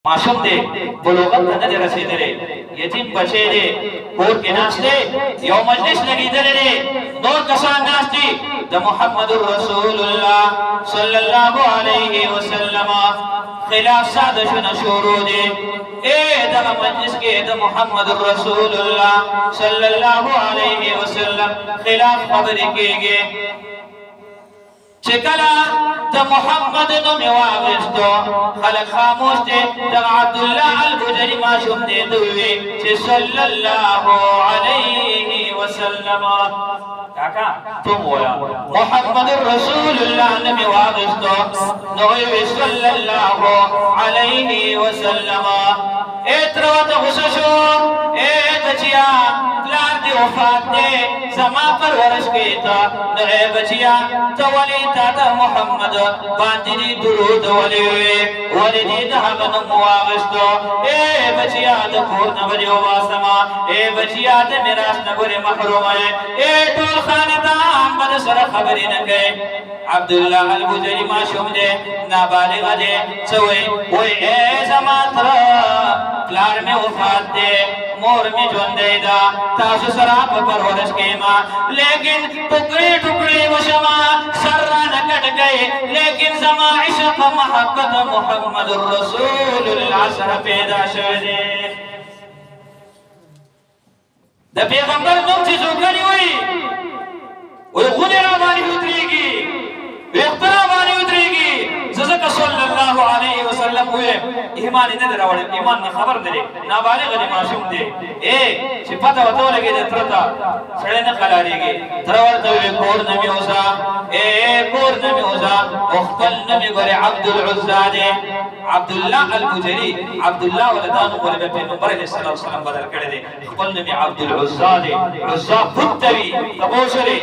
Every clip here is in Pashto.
मासूम दे बलोगत ته نه رسیدلې یتیم بچی دې کور کې ناست دی یو مجلس لګېدلی دی نور کسان ناست دي د محمد رسول الله صلی الله علیه وسلم خلاف سازشونه شروع دي دغه مجلس کې د محمد رسول الله صلی الله علیه وسلم خلاف خبرې کېږي چې کله د محمد نوم واغستو خلک خاموش دي د عبد الله البجري ماشوم دې دوی چې صلی الله علیه وسلم کاکا تم ویا محمد رسول الله نوم واغستو نو صلی الله علیه وسلم اترو ته غوسشو بچیا پلار دی وفات دی زما پرورش کیتا نو بچیا ته ولی تا د محمد باندې درود ولی ولی دې د هغه نوم واغستو بچیا د کور نه ولی واسما بچیا د میراث نه ګورې محروم ټول خاندان بل سره خبرې نه کوي عبد الله البجري ماشوم دی نابالغ دی څه وای زما تر پلار مې وفات دی مور می ژوندۍ ده تاسو سره په پرورش کېما لیکن ټوکړې ټوکړې وشما سر رانه کټ گئے لیکن زما عشق محبت محمد رسول الله سره پیدا شوی دی د پیغمبر نوم چې څوکړي وي وي غونې را باندې ودرېږي ویښته را باندې ودرېږي ځکه صلی الله علیه وسلم وې ایمان یې نه راوړی ایمان نه خبر نه دی نابالغ دی معصوم دی چې پته ورته ولګېده تره ته سړی نه قلاریږي تره ورته وویل کور نه مې اوسه کور نه مې اوسه او خپل نوم یې ګورې عبدالعزا دی عبدالله البجري عبدالله ولدانو ولې به پیغمبر علیه السلام بدل کړی دی خپل نوم یې عبدالعزا دی عزا بت ته وي تپوس لري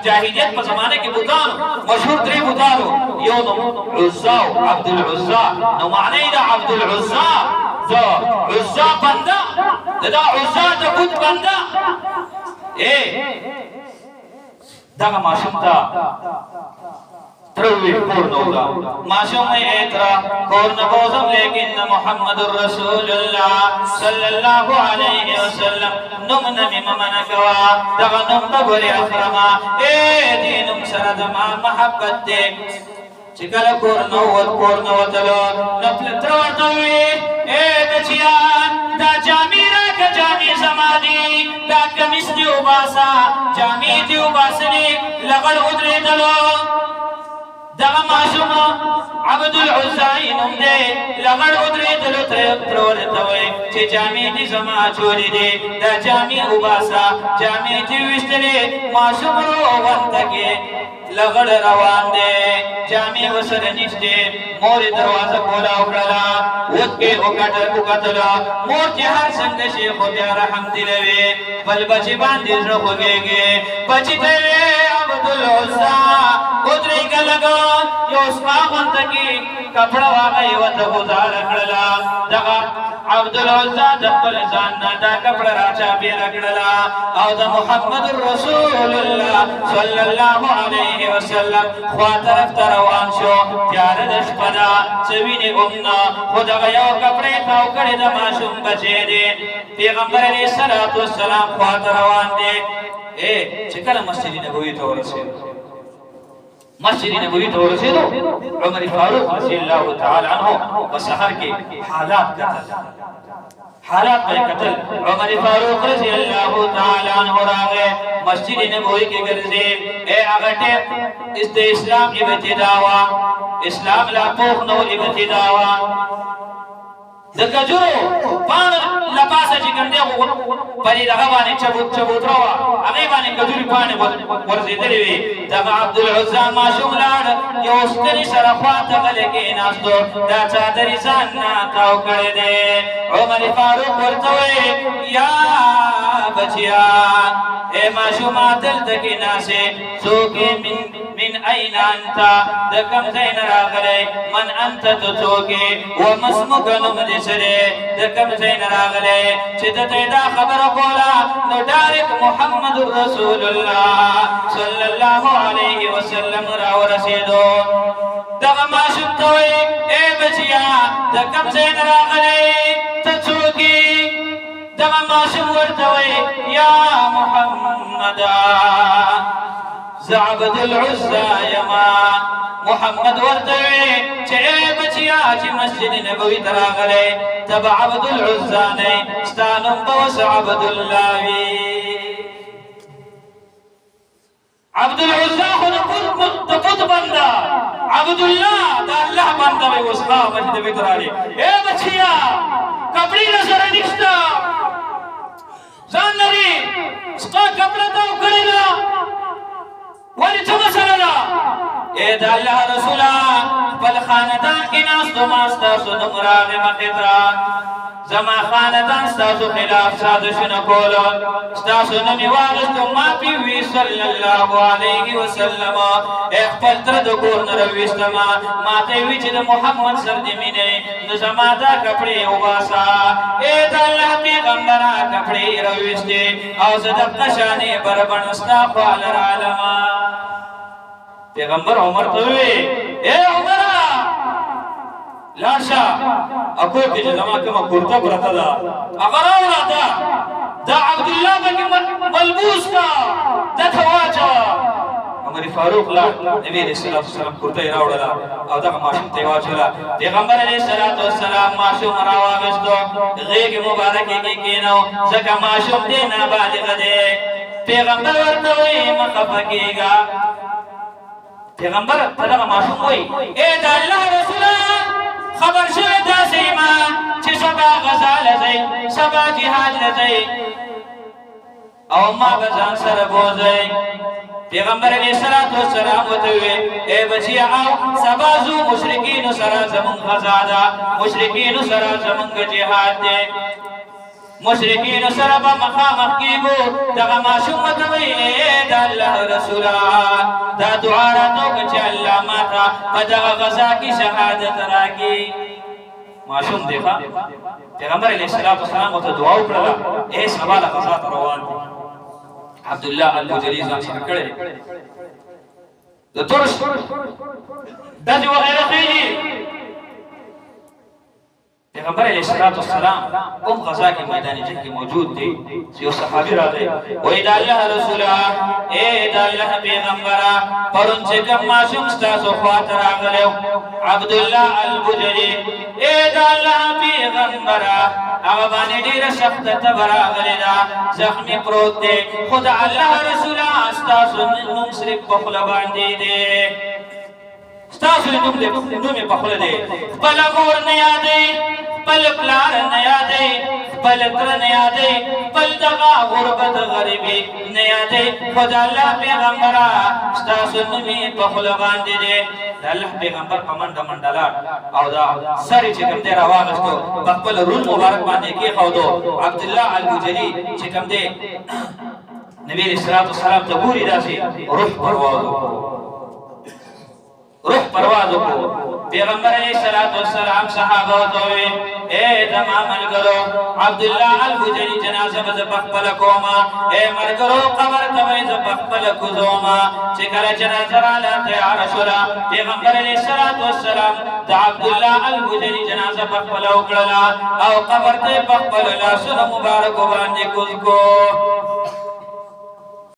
جاهلیت په زمانه کې بوتانو مشهور درې بوتانو یو نوم عزا عبدالعزا نو معنی دا عبدالعزا دا عزا بنده دا عزا دا بت بنده دغه ماشوم ته تروي کور نودا ماشوم یې تر کور نه بوزم لیکن محمد رسول الله صلی الله علیه وسلم نوم نه ممنه کوا دغه نوم د ګوري اکرما دینم سره د محبت دې چې کله کور نو وتلو نو تر ورته وي بچیا دا جامې راکه جامې زما دي دا کمیس دې وباسه جامې دې وباسلې لغړ ودرېدلو دغه ماشوم عبدالعزا نوم دی لغړ ودرېدلو تر ورته وایي چې جامې دې زما چورې دي دا جامې وباسه جامې دې ویستلې ماشوم روانته کې لغړ روان دی جامې ورسره نږدې مور یې دروازه کولاو کړله وتکې وکتله مور چې هر څنګه شي خو بیا رحم دلوي بل بچي باندې زړه خوږېږي بچي ته یې عبدالعزا ودرېږه لږه یو سپا غونته کې کپړه واغی ورته ګزاره کړله دغه عبدالعزا د خپل ځان نه دا کپړه راچاپېره کړله او د محمد رسول الله صلی الله علیه وسلم خوا طرف ته روان شو تیاره د شپه ده څه وینې هم نه خو دغه یو کپړه یې تاو کړې د ماشوم بچی دی پیغمبر علیه السلام خوا ته روان دی چې کله مسجد نبوي ته ورسېدو مسجد نبوي ته ورسېدو عمر فاروق رضی الله تعالی عنه په سحر کې حالات به قتل عمر فاروق رضی الله تعالی عنه راغی مسجد نبوي کې ګرځي هغه ټیم اسلام ابتدا وا اسلام لا پوخ نو ابتدا وا د کجورو پان لپاسه چې ګنده پرې دغه باندې چبوترا وا هغه باندې کجوري پانې ورزيدلې وي دغه عبدالعزا ماشوم لاړ یو ستنې سره خواته غلې کې ناستو دا چادرې ځان نه تاو کړی دی عمر فاروق ورته وایي یا بچیا ماشومه دلته کې ناسې څوک من أين أنت دكم زين راغلي من أنت تتوكي ومسمك نمدسري دكم زين راغلي چدت دا خبر قولا ندارك محمد رسول الله صلى الله عليه وسلم راو رسيدو دغه ماشوم ته وای اے بچیا د کوم ځای نه راغلی ته څوک یې دغه ماشوم ورته وایي یا محمده زه عبدالعزا یما محمد ورته وایي چې ای بچیا چې مسجد نبوي ته راغلی ته به عبدالعزا نه یې ستا نوم به اوس عبدالله وي عبدالعزا خو د پت بنده عبدالله د الله بنده وي اوس ښه مسجد نبوي ته راغلی ای بچیا کپړې له سره نشته ځان لري ستا کپړه ته وکړې ده ولې څه مسله ده ای د الله رسوله خپل خاندان کې ناستو ما ستاسو نوم راغی مخې ته زما خاندان ستاسو خلاف سازشونه کولو ستاسو نوم یې واخیستو ما پې وي صلی الله علیه وسلم خپل تره د کور نه راویستمه ما ته یې وي چې د محمد سره دې مینې نو زما دا کپړې وباسه ای د الله پیغمبره کپړې یې راویستې او زه دغه شانې بربڼ ستا خواله رالمه پیغمبر عمر ته وی اے عمره لاړ شه اکو کې چې زما کومه کورته پرته ده هغه راوړه ده دا عبدالله پکې ملبوس کا دته واچوه عمر فاروق لاړ نبي علیه الصلاة والسلام کورته یې راوړله او دغه ماشوم ته یې واچوله پیغمبر علیه الصلاة والسلام ماشوم راواخیستو غېږې مبارکې کې کېنو ځکه ماشوم دی نابالغه دی پیغمبر ورته وایي مه خفه کېږه پیغمبر ته دغه ماشوم وایي ای د الله رسوله خبر شوی داسې ما چې سبا غزا له ځئ سبا جهاد له ځئ او ما به ځان سره بوځئ پیغمبر علیه الصلاة والسلام ورته وویل ای بچیه او سبا ځو مشرکینو سره زمونږ غزا ده مشرکینو سره زمونږ جهاد دی مشرکین سره به مخامخ کېږو دغه ماشوم ورته وایي ای د الله رسوله دا دعا راته وکړه چې الله ماته په دغه غزا کې شهادت راکړي ماشوم دی ښه پیغمبر علیه الصلاة والسلام ورته دعا وکړله ای سبا له غزا ته روان دی عبدالله البجلي ځان سره کړی د ترش ډزې وغیره خېږي پیغمبر علیه الصلاة والسلام کوم غزا کې میدان جنگ کې موجود دی چې یو صحابي راغی وایي د الله رسوله ای د الله پیغمبره پرون چې کوم ماشوم ستاسو خواته راغلی عبدالله البجلي ای د الله پیغمبره هغه باندې ډېره سخته تبه راغلې ده زخمي پروت دی خو د الله رسوله ستاسو نوم صرف په خوله باندې دی ستاسو نوم یې په خوله دی خپله مور نه یادوي خپل پلار نه یادوي خپل تره نه یادوي خپل دغه غربت غریبي نه یادوي خو د الله پیغمبره ستاسو نوم یې په خوله باندې دی د الله پیغمبر په منډه منډه لاړ او دا سر یې چې کوم دی راواخیستو په خپل رون مبارک باندې کېښودو عبدالله البجلي چې کوم دی نبي علیه الصلاة والسلام ته ګوري داسې روح پرواز وکړو روح پرواز وکړو پیغمبر علیه الصلاة والسلام صحابه ورته وویل ای زما ملګرو عبدالله البجلي جنازه به زه پخپله کومه ای ملګرو قبر ته به یې زه پخپله کوزومه چې کله جنازه راله تیاره شوله پیغمبر علیه الصلاة والسلام د عبدالله البجلي جنازه پخپله وکړله او قبر ته یې پخپلو لاسونو مبارکو باندې کوز کو